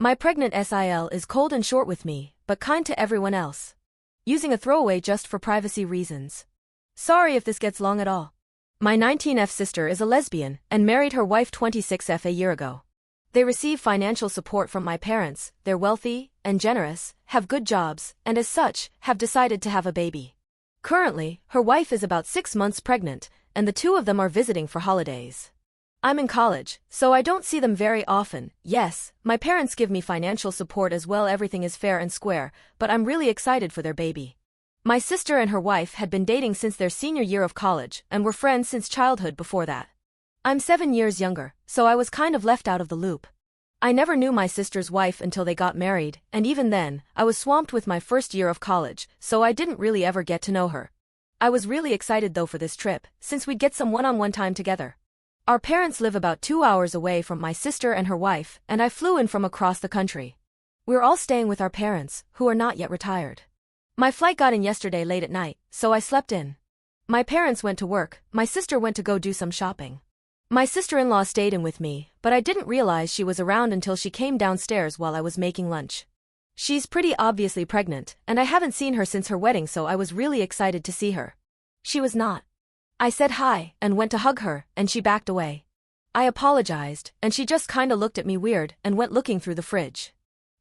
My pregnant SIL is cold and short with me, but kind to everyone else. Using a throwaway just for privacy reasons. Sorry if this gets long at all. My 19F sister is a lesbian and married her wife 26F a year ago. They receive financial support from my parents, they're wealthy and generous, have good jobs, and as such, have decided to have a baby. Currently, her wife is about 6 months pregnant, and the two of them are visiting for holidays. I'm in college, so I don't see them very often. Yes, my parents give me financial support as well, everything is fair and square, but I'm really excited for their baby. My sister and her wife had been dating since their senior year of college and were friends since childhood before that. I'm 7 years younger, so I was kind of left out of the loop. I never knew my sister's wife until they got married, and even then, I was swamped with my first year of college, so I didn't really ever get to know her. I was really excited though for this trip, since we'd get some one-on-one time together. Our parents live about 2 hours away from my sister and her wife, and I flew in from across the country. We're all staying with our parents, who are not yet retired. My flight got in yesterday late at night, so I slept in. My parents went to work, my sister went to go do some shopping. My sister-in-law stayed in with me, but I didn't realize she was around until she came downstairs while I was making lunch. She's pretty obviously pregnant, and I haven't seen her since her wedding, so I was really excited to see her. She was not. I said hi and went to hug her, and she backed away. I apologized, and she just kinda looked at me weird and went looking through the fridge.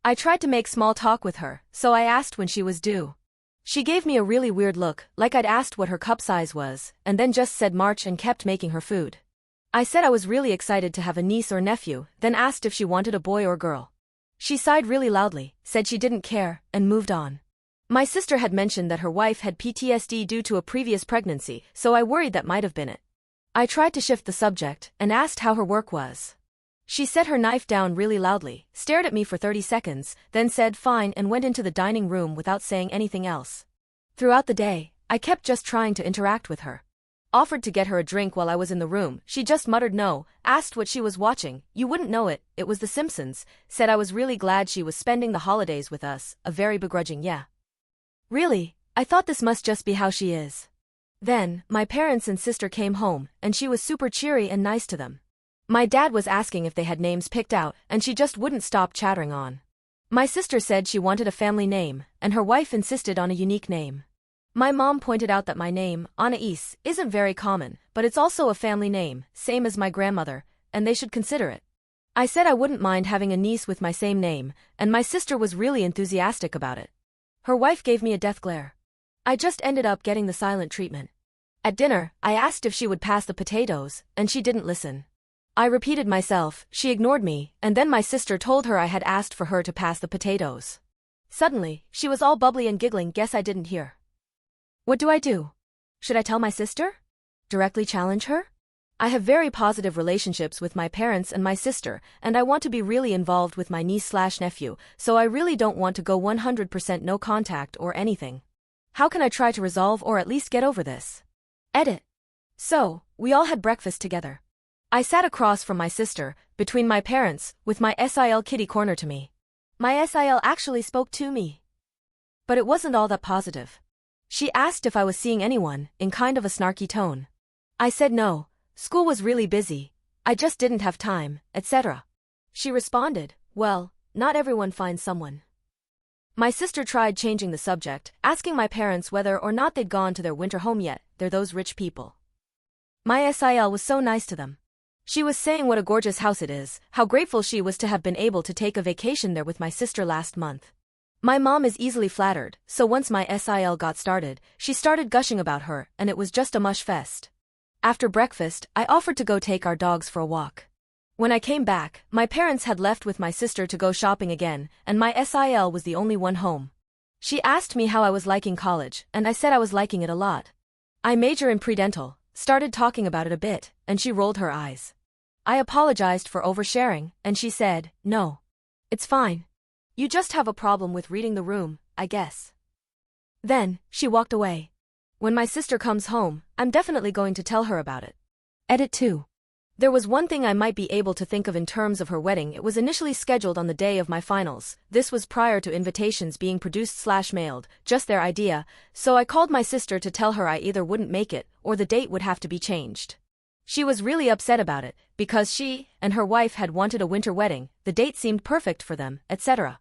I tried to make small talk with her, so I asked when she was due. She gave me a really weird look, like I'd asked what her cup size was, and then just said March and kept making her food. I said I was really excited to have a niece or nephew, then asked if she wanted a boy or girl. She sighed really loudly, said she didn't care, and moved on. My sister had mentioned that her wife had PTSD due to a previous pregnancy, so I worried that might have been it. I tried to shift the subject and asked how her work was. She set her knife down really loudly, stared at me for 30 seconds, then said fine and went into the dining room without saying anything else. Throughout the day, I kept just trying to interact with her. Offered to get her a drink while I was in the room, she just muttered no, asked what she was watching, you wouldn't know it, it was The Simpsons, said I was really glad she was spending the holidays with us, a very begrudging yeah. Really, I thought this must just be how she is. Then, my parents and sister came home, and she was super cheery and nice to them. My dad was asking if they had names picked out, and she just wouldn't stop chattering on. My sister said she wanted a family name, and her wife insisted on a unique name. My mom pointed out that my name, Anais, isn't very common, but it's also a family name, same as my grandmother, and they should consider it. I said I wouldn't mind having a niece with my same name, and my sister was really enthusiastic about it. Her wife gave me a death glare. I just ended up getting the silent treatment. At dinner, I asked if she would pass the potatoes, and she didn't listen. I repeated myself, she ignored me, and then my sister told her I had asked for her to pass the potatoes. Suddenly, she was all bubbly and giggling, guess I didn't hear. What do I do? Should I tell my sister? Directly challenge her? I have very positive relationships with my parents and my sister, and I want to be really involved with my niece/nephew, so I really don't want to go 100% no contact or anything. How can I try to resolve or at least get over this? Edit. So, we all had breakfast together. I sat across from my sister, between my parents, with my SIL kitty corner to me. My SIL actually spoke to me. But it wasn't all that positive. She asked if I was seeing anyone, in kind of a snarky tone. I said no. School was really busy, I just didn't have time, etc. She responded, well, not everyone finds someone. My sister tried changing the subject, asking my parents whether or not they'd gone to their winter home yet, they're those rich people. My SIL was so nice to them. She was saying what a gorgeous house it is, how grateful she was to have been able to take a vacation there with my sister last month. My mom is easily flattered, so once my SIL got started, she started gushing about her, and it was just a mush fest. After breakfast, I offered to go take our dogs for a walk. When I came back, my parents had left with my sister to go shopping again, and my SIL was the only one home. She asked me how I was liking college, and I said I was liking it a lot. I major in pre-dental, started talking about it a bit, and she rolled her eyes. I apologized for oversharing, and she said, no. It's fine. You just have a problem with reading the room, I guess. Then, she walked away. When my sister comes home, I'm definitely going to tell her about it. Edit 2. There was one thing I might be able to think of in terms of her wedding. It was initially scheduled on the day of my finals. This was prior to invitations being produced/mailed, just their idea, so I called my sister to tell her I either wouldn't make it, or the date would have to be changed. She was really upset about it, because she and her wife had wanted a winter wedding, the date seemed perfect for them, etc.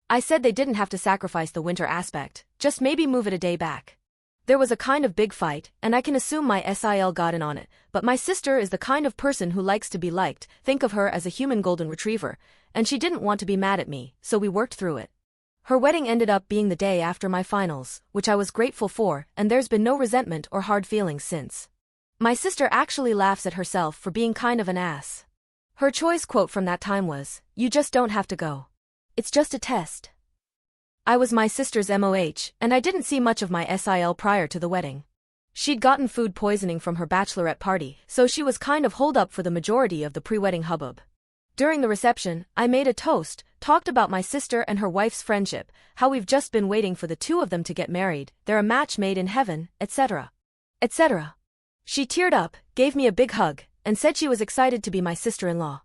I said they didn't have to sacrifice the winter aspect, just maybe move it a day back. There was a kind of big fight, and I can assume my SIL got in on it, but my sister is the kind of person who likes to be liked, think of her as a human golden retriever, and she didn't want to be mad at me, so we worked through it. Her wedding ended up being the day after my finals, which I was grateful for, and there's been no resentment or hard feelings since. My sister actually laughs at herself for being kind of an ass. Her choice quote from that time was, "You just don't have to go. It's just a test." I was my sister's MOH, and I didn't see much of my SIL prior to the wedding. She'd gotten food poisoning from her bachelorette party, so she was kind of holed up for the majority of the pre-wedding hubbub. During the reception, I made a toast, talked about my sister and her wife's friendship, how we've just been waiting for the two of them to get married, they're a match made in heaven, etc. etc. She teared up, gave me a big hug, and said she was excited to be my sister-in-law.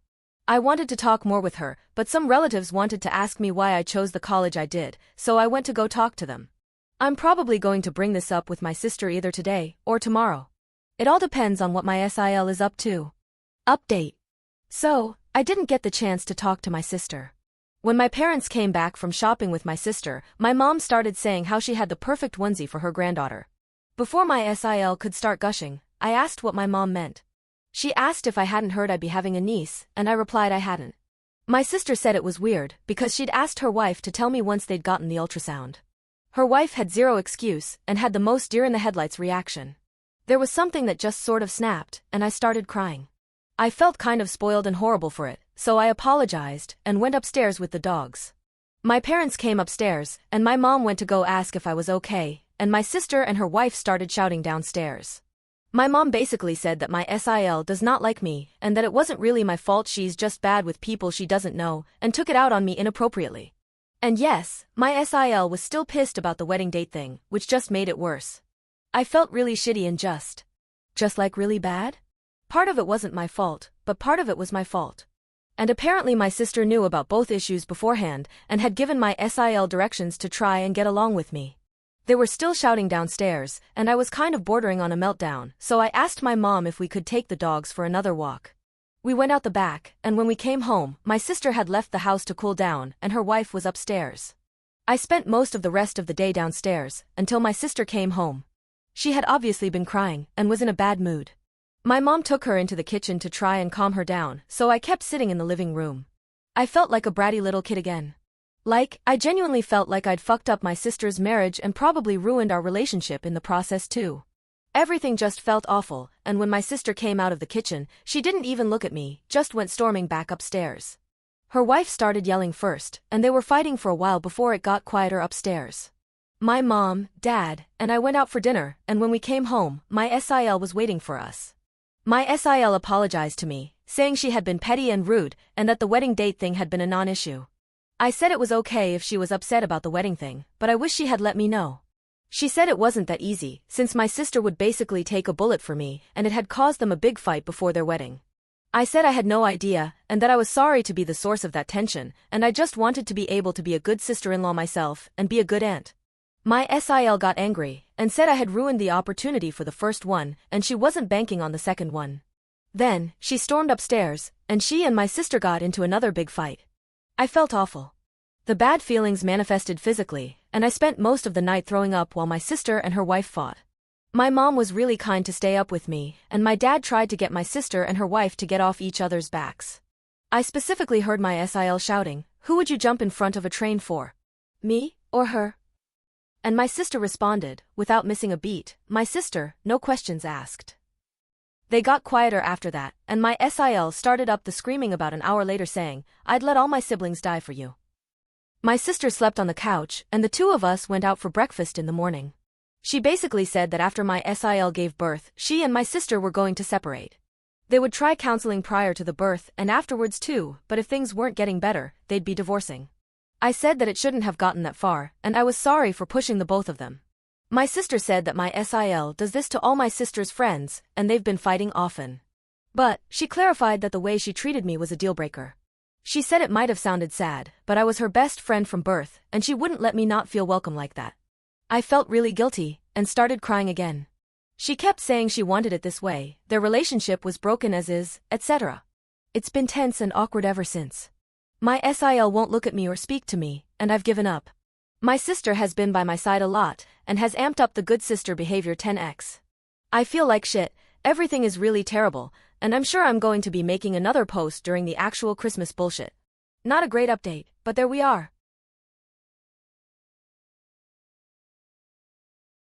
I wanted to talk more with her, but some relatives wanted to ask me why I chose the college I did, so I went to go talk to them. I'm probably going to bring this up with my sister either today or tomorrow. It all depends on what my SIL is up to. Update. So, I didn't get the chance to talk to my sister. When my parents came back from shopping with my sister, my mom started saying how she had the perfect onesie for her granddaughter. Before my SIL could start gushing, I asked what my mom meant. She asked if I hadn't heard I'd be having a niece, and I replied I hadn't. My sister said it was weird, because she'd asked her wife to tell me once they'd gotten the ultrasound. Her wife had zero excuse, and had the most deer-in-the-headlights reaction. There was something that just sort of snapped, and I started crying. I felt kind of spoiled and horrible for it, so I apologized, and went upstairs with the dogs. My parents came upstairs, and my mom went to go ask if I was okay, and my sister and her wife started shouting downstairs. My mom basically said that my SIL does not like me, and that it wasn't really my fault, she's just bad with people she doesn't know, and took it out on me inappropriately. And yes, my SIL was still pissed about the wedding date thing, which just made it worse. I felt really shitty and just like really bad? Part of it wasn't my fault, but part of it was my fault. And apparently my sister knew about both issues beforehand, and had given my SIL directions to try and get along with me. They were still shouting downstairs, and I was kind of bordering on a meltdown, so I asked my mom if we could take the dogs for another walk. We went out the back, and when we came home, my sister had left the house to cool down, and her wife was upstairs. I spent most of the rest of the day downstairs, until my sister came home. She had obviously been crying, and was in a bad mood. My mom took her into the kitchen to try and calm her down, so I kept sitting in the living room. I felt like a bratty little kid again. I genuinely felt like I'd fucked up my sister's marriage and probably ruined our relationship in the process too. Everything just felt awful, and when my sister came out of the kitchen, she didn't even look at me, just went storming back upstairs. Her wife started yelling first, and they were fighting for a while before it got quieter upstairs. My mom, dad, and I went out for dinner, and when we came home, my SIL was waiting for us. My SIL apologized to me, saying she had been petty and rude, and that the wedding date thing had been a non-issue. I said it was okay if she was upset about the wedding thing, but I wish she had let me know. She said it wasn't that easy, since my sister would basically take a bullet for me, and it had caused them a big fight before their wedding. I said I had no idea, and that I was sorry to be the source of that tension, and I just wanted to be able to be a good sister-in-law myself, and be a good aunt. My SIL got angry, and said I had ruined the opportunity for the first one, and she wasn't banking on the second one. Then, she stormed upstairs, and she and my sister got into another big fight. I felt awful. The bad feelings manifested physically, and I spent most of the night throwing up while my sister and her wife fought. My mom was really kind to stay up with me, and my dad tried to get my sister and her wife to get off each other's backs. I specifically heard my SIL shouting, "Who would you jump in front of a train for? Me, or her?" And my sister responded, without missing a beat, "My sister, no questions asked." They got quieter after that, and my SIL started up the screaming about an hour later saying, "I'd let all my siblings die for you." My sister slept on the couch, and the two of us went out for breakfast in the morning. She basically said that after my SIL gave birth, she and my sister were going to separate. They would try counseling prior to the birth and afterwards too, but if things weren't getting better, they'd be divorcing. I said that it shouldn't have gotten that far, and I was sorry for pushing the both of them. My sister said that my SIL does this to all my sister's friends, and they've been fighting often. But, she clarified that the way she treated me was a deal-breaker. She said it might have sounded sad, but I was her best friend from birth, and she wouldn't let me not feel welcome like that. I felt really guilty, and started crying again. She kept saying she wanted it this way, their relationship was broken as is, etc. It's been tense and awkward ever since. My SIL won't look at me or speak to me, and I've given up. My sister has been by my side a lot, and has amped up the good sister behavior 10x. I feel like shit, everything is really terrible, and I'm sure I'm going to be making another post during the actual Christmas bullshit. Not a great update, but there we are.